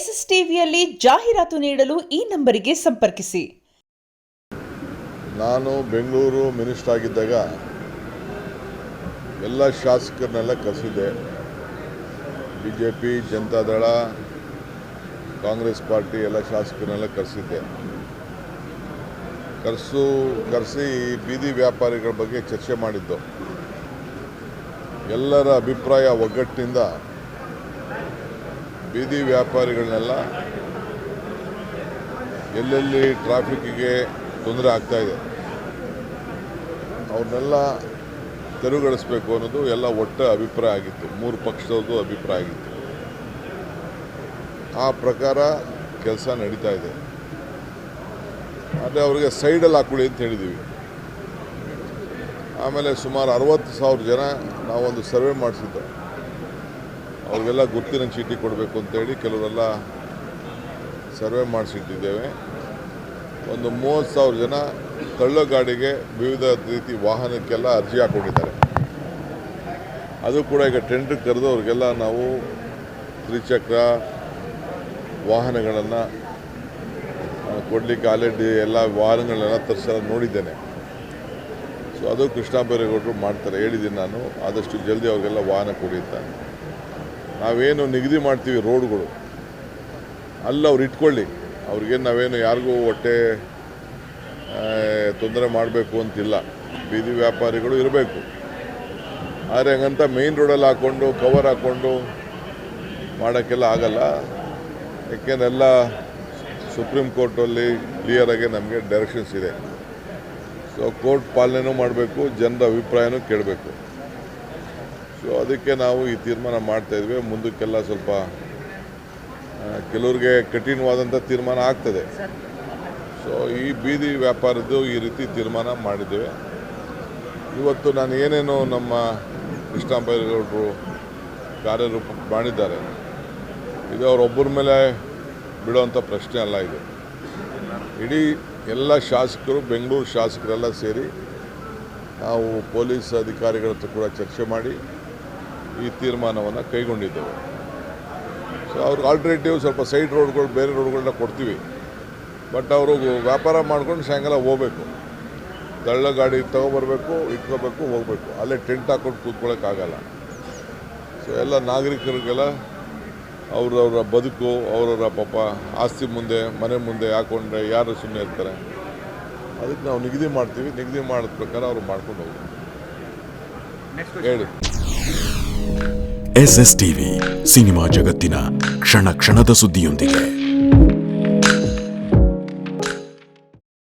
ಎಸ್ಎಸ್ಟಿವಿಯಲ್ಲಿ ಜಾಹೀರಾತು ನೀಡಲು ಈ ನಂಬರಿಗೆ ಸಂಪರ್ಕಿಸಿ. ನಾನು ಬೆಂಗಳೂರು ಮಿನಿಸ್ಟರ್ ಆಗಿದ್ದಾಗ ಎಲ್ಲ ಶಾಸಕರನ್ನೆಲ್ಲ ಕರೆಸಿದ್ದೆ. ಬಿಜೆಪಿ, ಜನತಾದಳ, ಕಾಂಗ್ರೆಸ್ ಪಾರ್ಟಿ ಎಲ್ಲ ಶಾಸಕರನ್ನೆಲ್ಲ ಕರೆಸಿದ್ದೆ. ಕರೆಸಿ ಬೀದಿ ವ್ಯಾಪಾರಿಗಳ ಬಗ್ಗೆ ಚರ್ಚೆ ಮಾಡಿದ್ದು. ಎಲ್ಲರ ಅಭಿಪ್ರಾಯ ಒಗ್ಗಟ್ಟಿನಿಂದ ಬೀದಿ ವ್ಯಾಪಾರಿಗಳನ್ನೆಲ್ಲ ಎಲ್ಲೆಲ್ಲಿ ಟ್ರಾಫಿಕ್ಕಿಗೆ ತೊಂದರೆ ಆಗ್ತಾಯಿದೆ ಅವ್ರನ್ನೆಲ್ಲ ತೆರವುಗೊಳಿಸಬೇಕು ಅನ್ನೋದು ಎಲ್ಲ ಒಟ್ಟ ಅಭಿಪ್ರಾಯ ಆಗಿತ್ತು. ಮೂರು ಪಕ್ಷದವ್ರದ್ದು ಅಭಿಪ್ರಾಯ ಆಗಿತ್ತು. ಆ ಪ್ರಕಾರ ಕೆಲಸ ನಡೀತಾ ಇದೆ. ಆದರೆ ಅವರಿಗೆ ಸೈಡಲ್ಲಿ ಹಾಕೊಳ್ಳಿ ಅಂತ ಹೇಳಿದ್ದೀವಿ. ಆಮೇಲೆ ಸುಮಾರು 60,000 ಜನ ನಾವೊಂದು ಸರ್ವೆ ಮಾಡಿಸಿದ್ದು. ಅವ್ರಿಗೆಲ್ಲ ಗುರುತಿನ ಚೀಟಿ ಕೊಡಬೇಕು ಅಂತೇಳಿ ಕೆಲವರೆಲ್ಲ ಸರ್ವೆ ಮಾಡಿಸಿಟ್ಟಿದ್ದೇವೆ. ಒಂದು 30,000 ಜನ ತಳ್ಳೋ ಗಾಡಿಗೆ ವಿವಿಧ ರೀತಿ ವಾಹನಕ್ಕೆಲ್ಲ ಅರ್ಜಿ ಹಾಕ್ಕೊಂಡಿದ್ದಾರೆ. ಅದು ಕೂಡ ಈಗ ಟೆಂಡರ್ ಕರೆದು ಅವ್ರಿಗೆಲ್ಲ ನಾವು ತ್ರಿಚಕ್ರ ವಾಹನಗಳನ್ನು ಕೊಡಲಿಕ್ಕೆ ಆಲ್ರೆಡಿ ಎಲ್ಲ ವಾಹನಗಳನ್ನೆಲ್ಲ ತರಿಸೋದು ನೋಡಿದ್ದೇನೆ. ಸೊ ಅದು ಕೃಷ್ಣ ಬೈರೇಗೌಡರು ಮಾಡ್ತಾರೆ, ಹೇಳಿದ್ದೀನಿ ನಾನು. ಆದಷ್ಟು ಜಲ್ದಿ ಅವ್ರಿಗೆಲ್ಲ ವಾಹನ ಕೊಡಿತಾರೆ. ನಾವೇನು ನಿಗದಿ ಮಾಡ್ತೀವಿ ರೋಡ್ಗಳು ಅಲ್ಲಿ ಅವ್ರು ಇಟ್ಕೊಳ್ಳಿ. ಅವ್ರಿಗೇನು ನಾವೇನು ಯಾರಿಗೂ ಹೊಟ್ಟೆ ತೊಂದರೆ ಮಾಡಬೇಕು ಅಂತಿಲ್ಲ. ಬೀದಿ ವ್ಯಾಪಾರಿಗಳು ಇರಬೇಕು. ಆದರೆ ಹಂಗಂತ ಮೇಯ್ನ್ ರೋಡಲ್ಲಿ ಹಾಕ್ಕೊಂಡು ಕವರ್ ಹಾಕ್ಕೊಂಡು ಮಾಡೋಕ್ಕೆಲ್ಲ ಆಗಲ್ಲ. ಯಾಕೆಂದ್ರೆ ಎಲ್ಲ ಸುಪ್ರೀಂ ಕೋರ್ಟಲ್ಲಿ ಕ್ಲಿಯರಾಗಿ ನಮಗೆ ಡೈರೆಕ್ಷನ್ಸ್ ಇದೆ. ಸೊ ಕೋರ್ಟ್ ಪಾಲನೆನೂ ಮಾಡಬೇಕು, ಜನರ ಅಭಿಪ್ರಾಯನೂ ಕೇಳಬೇಕು. ಸೊ ಅದಕ್ಕೆ ನಾವು ಈ ತೀರ್ಮಾನ ಮಾಡ್ತಾಯಿದ್ವಿ. ಮುಂದಕ್ಕೆಲ್ಲ ಸ್ವಲ್ಪ ಕೆಲವ್ರಿಗೆ ಕಠಿಣವಾದಂಥ ತೀರ್ಮಾನ ಆಗ್ತದೆ. ಸೊ ಈ ಬೀದಿ ವ್ಯಾಪಾರದ್ದು ಈ ರೀತಿ ತೀರ್ಮಾನ ಮಾಡಿದ್ದೇವೆ. ಇವತ್ತು ನಾನು ಏನೇನು ನಮ್ಮ ಕೃಷ್ಣ ಬೈರೇಗೌಡರು ಕಾರ್ಯರೂಪ ಮಾಡಿದ್ದಾರೆ, ಇದು ಅವರೊಬ್ಬರ ಮೇಲೆ ಬಿಡುವಂಥ ಪ್ರಶ್ನೆ ಅಲ್ಲ. ಇದು ಇಡೀ ಎಲ್ಲ ಶಾಸಕರು, ಬೆಂಗಳೂರು ಶಾಸಕರೆಲ್ಲ ಸೇರಿ ನಾವು ಪೊಲೀಸ್ ಅಧಿಕಾರಿಗಳ ಹತ್ರ ಕೂಡ ಚರ್ಚೆ ಮಾಡಿ ಈ ತೀರ್ಮಾನವನ್ನು ಕೈಗೊಂಡಿದ್ದೇವೆ. ಸೊ ಅವ್ರಿಗೆ ಆಲ್ಟರ್ನೇಟಿವ್ ಸ್ವಲ್ಪ ಸೈಡ್ ರೋಡ್ಗಳು, ಬೇರೆ ರೋಡ್ಗಳನ್ನ ಕೊಡ್ತೀವಿ. ಬಟ್ ಅವರು ವ್ಯಾಪಾರ ಮಾಡ್ಕೊಂಡು ಸಾಯಂಕಾಲ ಹೋಗಬೇಕು. ತಳ್ಳ ಗಾಡಿ ತೊಗೊಬರ್ಬೇಕು, ಇಟ್ಕೋಬೇಕು, ಹೋಗಬೇಕು. ಅಲ್ಲೇ ಟೆಂಟ್ ಹಾಕ್ಕೊಂಡು ಕೂತ್ಕೊಳ್ಳೋಕ್ಕಾಗಲ್ಲ. ಸೊ ಎಲ್ಲ ನಾಗರಿಕರಿಗೆಲ್ಲ ಅವ್ರವ್ರ ಬದುಕು, ಅವರವರ ಪಾಪ ಆಸ್ತಿ ಮುಂದೆ, ಮನೆ ಮುಂದೆ ಹಾಕ್ಕೊಂಡ್ರೆ ಯಾರು ಸುಮ್ಮನೆ ಇರ್ತಾರೆ. ಅದಕ್ಕೆ ನಾವು ನಿಗದಿ ಮಾಡ್ತೀವಿ. ನಿಗದಿ ಮಾಡಿದ ಪ್ರಕಾರ ಅವರು ಮಾಡ್ಕೊಂಡು ಹೋಗ್ತಾರೆ. ಹೇಳಿ. SSTV ಸಿನಿಮಾ ಜಗತ್ತಿನ ಕ್ಷಣ ಕ್ಷಣದ ಸುದ್ದಿಯೊಂದಿಗೆ.